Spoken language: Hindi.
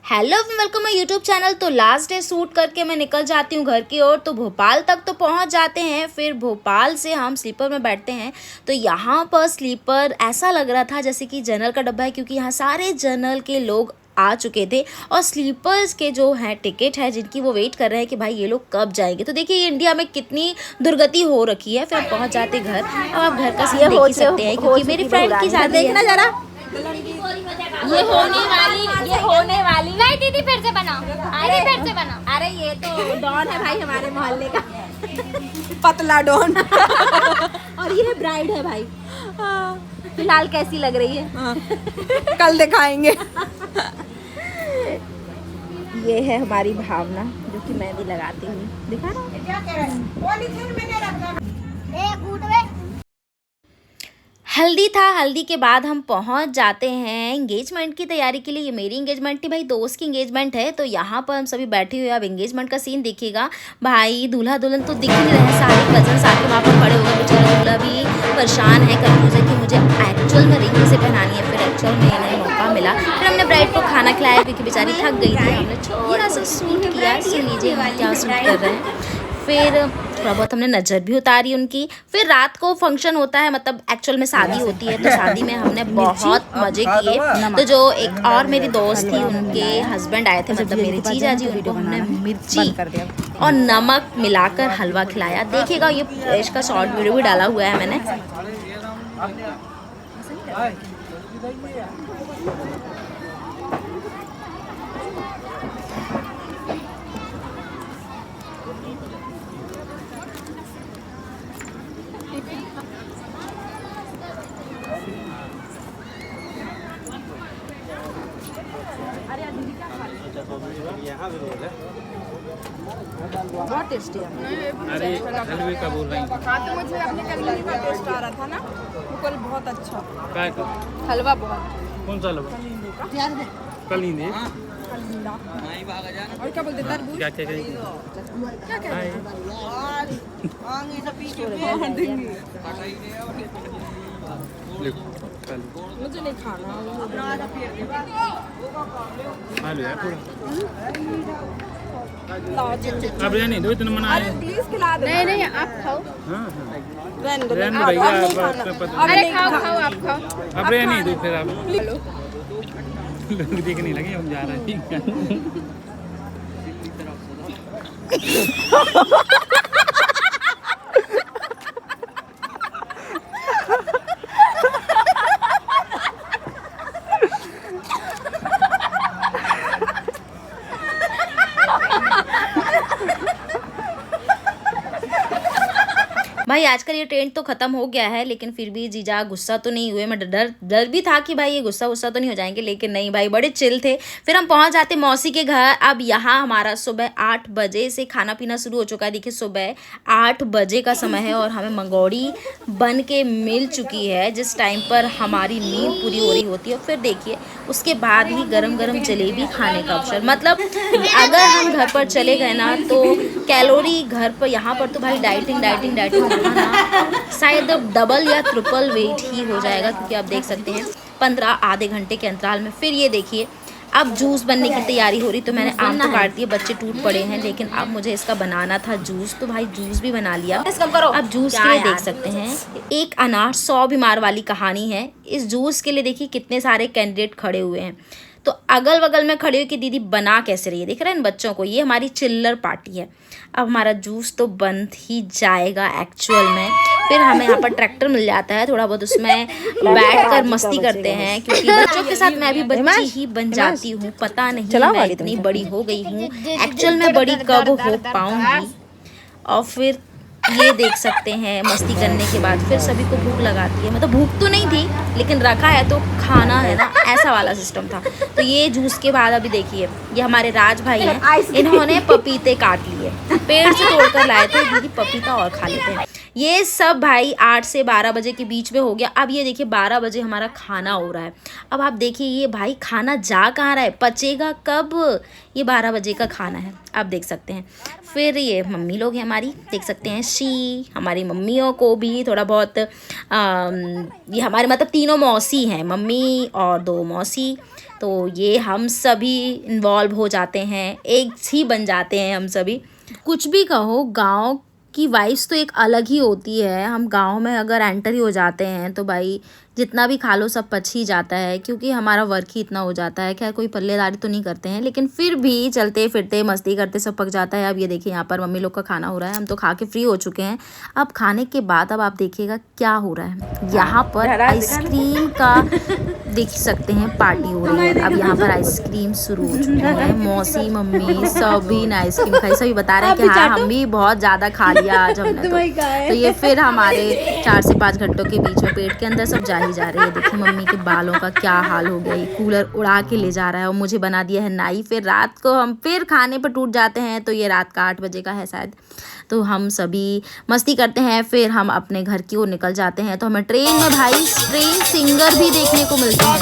Hello welcome my YouTube channel. तो लास्ट डे शूट करके मैं निकल जाती हूँ घर की ओर। तो भोपाल तक तो पहुँच जाते हैं। फिर भोपाल से हम स्लीपर में बैठते हैं। तो यहाँ पर स्लीपर ऐसा लग रहा था जैसे कि जनरल का डब्बा है, क्योंकि यहाँ सारे जनरल के लोग आ चुके थे और स्लीपर्स के जो हैं टिकट है जिनकी वो वेट कर रहे हैं कि भाई ये लोग कब जाएंगे। तो देखिए ये इंडिया में कितनी दुर्गति हो रखी है। फिर पहुँच जाते घर। अब आप घर का सीन देख ही सकते हैं क्योंकि मेरी फ्रेंड की शादी है। जरा ये होने वाली नहीं दीदी, फिर से बनाओ। अरे फिर से बनाओ। अरे ये तो डॉन है भाई, हमारे मोहल्ले का पतला डॉन और ये ब्राइड है भाई। फिलहाल कैसी लग रही है? कल दिखाएंगे। ये है हमारी भावना जो कि मेहंदी लगाती हुई दिखा रहा हल्दी था। हल्दी के बाद हम पहुंच जाते हैं एंगेजमेंट की तैयारी के लिए। ये मेरी एंगेजमेंट थी भाई, दोस्त की एंगेजमेंट है। तो यहाँ पर हम सभी बैठे हुए। अब एंगेजमेंट का सीन देखिएगा भाई। दूल्हा दुल्हन तो दिख नहीं रहे, सारे कजन्स आके वहाँ पर खड़े हो गए। बेचारा दूल्हा भी परेशान है, कंफ्यूज है कि मुझे एक्चुअल में रिंग से पहनानी है। फिर एक्चुअल में इन्हें मौका मिला। फिर हमने ब्राइड को खाना खिलाया क्योंकि बेचारी थक गई थी। हमने थोड़ा सा सूट किया, सुन लीजिए हम क्या सूट कर रहे हैं। फिर थोड़ा बहुत हमने नज़र भी उतारी उनकी। फिर रात को फंक्शन होता है, मतलब एक्चुअल में शादी होती है। तो शादी में हमने बहुत मज़े किए। तो जो एक और मेरी दोस्त थी, उनके हस्बैंड आए थे, मतलब मेरे जीजा जी, उनको हमने मिर्ची और नमक मिलाकर हलवा खिलाया। देखिएगा ये इसका शॉर्ट वीडियो भी डाला हुआ है मैंने। बहुत टेस्टी है। अरे हलवे का बोल रही हैं। हाँ तो मुझे अपने कलीली का टेस्ट आ रहा था ना, वो कल बहुत अच्छा काय का? हलवा, बहुत कौन सा हलवा? कलींदे। और क्या बोलते तरबूज, क्या क्या करेंगे? क्या कहते हैं? मुझे नहीं खाना आलू है पूरा। अब नहीं दो इतना मना है। प्लीज खिला दो। नहीं नहीं, आप खाओ। हाँ हाँ। रहने दो, रहने अब भैया, नहीं अब खाना। आपको पता अब अरे नहीं खाओ खाना। खाओ, आप खाओ। अब नहीं दो फिर आप लोग देखने लगे हम जा रहे हैं। भाई आजकल ये ट्रेंड तो ख़त्म हो गया है, लेकिन फिर भी जीजा गुस्सा तो नहीं हुए। मैं डर भी था कि भाई ये गुस्सा तो नहीं हो जाएंगे, लेकिन नहीं भाई, बड़े चिल थे। फिर हम पहुंच जाते मौसी के घर। अब यहाँ हमारा सुबह 8 बजे से खाना पीना शुरू हो चुका है। देखिए सुबह 8 बजे का समय है और हमें मंगोड़ी बन के मिल चुकी है, जिस टाइम पर हमारी नींद पूरी हो रही होती है। फिर देखिए उसके बाद ही गरम गरम जलेबी खाने का अवसर। मतलब अगर हम घर पर चले गए ना तो कैलोरी घर पर, यहाँ पर तो भाई डाइटिंग शायद डबल या ट्रिपल वेट ही हो जाएगा, क्योंकि आप देख सकते हैं 15 आधे घंटे के अंतराल में। फिर ये देखिए अब जूस बनने की तैयारी हो रही। तो मैंने आम तो काट दिए, बच्चे टूट पड़े हैं, लेकिन अब मुझे इसका बनाना था जूस। तो भाई जूस भी बना लिया। अब जूस के लिए देख सकते हैं एक अनार 100 बीमार वाली कहानी है। इस जूस के लिए देखिए कितने सारे कैंडिडेट खड़े हुए हैं। तो अगल बगल में खड़े हो कि दीदी बना कैसे रही है, देख रहे हैं इन बच्चों को। ये हमारी चिल्लर पार्टी है। अब हमारा जूस तो बन ही जाएगा एक्चुअल में। फिर हमें यहाँ पर ट्रैक्टर मिल जाता है, थोड़ा बहुत उसमें बैठ कर मस्ती करते हैं, क्योंकि बच्चों के साथ मैं भी बच्ची ही बन जाती हूँ। पता नहीं मैं इतनी बड़ी हो गई हूँ, एक्चुअल में बड़ी कब हो पाऊँगी। और फिर ये देख सकते हैं मस्ती करने के बाद फिर सभी को भूख लगाती है। मतलब भूख तो नहीं थी, लेकिन रखा है तो खाना है ना, ऐसा वाला सिस्टम था। तो ये जूस के बाद अभी देखिए ये हमारे राज भाई हैं, इन्होंने पपीते काट लिए, पेड़ से तोड़कर लाए थे। दीदी पपीता और खा लेते हैं। ये सब भाई 8 से 12 बजे के बीच में हो गया। अब ये देखिए 12 बजे हमारा खाना हो रहा है। अब आप देखिए ये भाई खाना जा कहाँ रहा है, पचेगा कब? ये 12 बजे का खाना है, आप देख सकते हैं। फिर ये मम्मी लोग हैं हमारी, देख सकते हैं हमारी मम्मियों को भी थोड़ा बहुत ये हमारे मतलब तीनों मौसी हैं, मम्मी और 2 मौसी। तो ये हम सभी इन्वॉल्व हो जाते हैं, एक ही बन जाते हैं हम सभी। कुछ भी कहो, गांव की वाइब्स तो एक अलग ही होती है। हम गांव में अगर एंटर ही हो जाते हैं तो भाई जितना भी खा लो सब पच ही जाता है, क्योंकि हमारा वर्क ही इतना हो जाता है। खैर कोई पल्लेदारी तो नहीं करते हैं, लेकिन फिर भी चलते फिरते मस्ती करते सब पक जाता है। अब ये देखिए यहाँ पर मम्मी लोग का खाना हो रहा है, हम तो खा के फ्री हो चुके हैं। अब खाने के बाद अब आप देखिएगा क्या हो रहा है। यहाँ पर आइसक्रीम का देख सकते हैं पार्टी हो रही है। अब यहाँ पर आइसक्रीम शुरू हो चुकी है। मौसी मम्मी सभी ने आइसक्रीम खाई, सभी बता रहे हैं कि हाँ हम भी बहुत ज़्यादा खा लिया आज हमने तो ये फिर हमारे 4 से 5 घंटों के बीच में पेट के अंदर सब जा ही जा रही है। देखिए मम्मी के बालों का क्या हाल हो गया, ये कूलर उड़ा के ले जा रहा है और मुझे बना दिया है नाई। फिर रात को हम फिर खाने पर टूट जाते हैं, तो ये रात का 8 बजे का है शायद। तो हम सभी मस्ती करते हैं, फिर हम अपने घर की ओर निकल जाते हैं। तो हमें ट्रेन में भाई ट्रेन सिंगर भी देखने को मिलते हैं।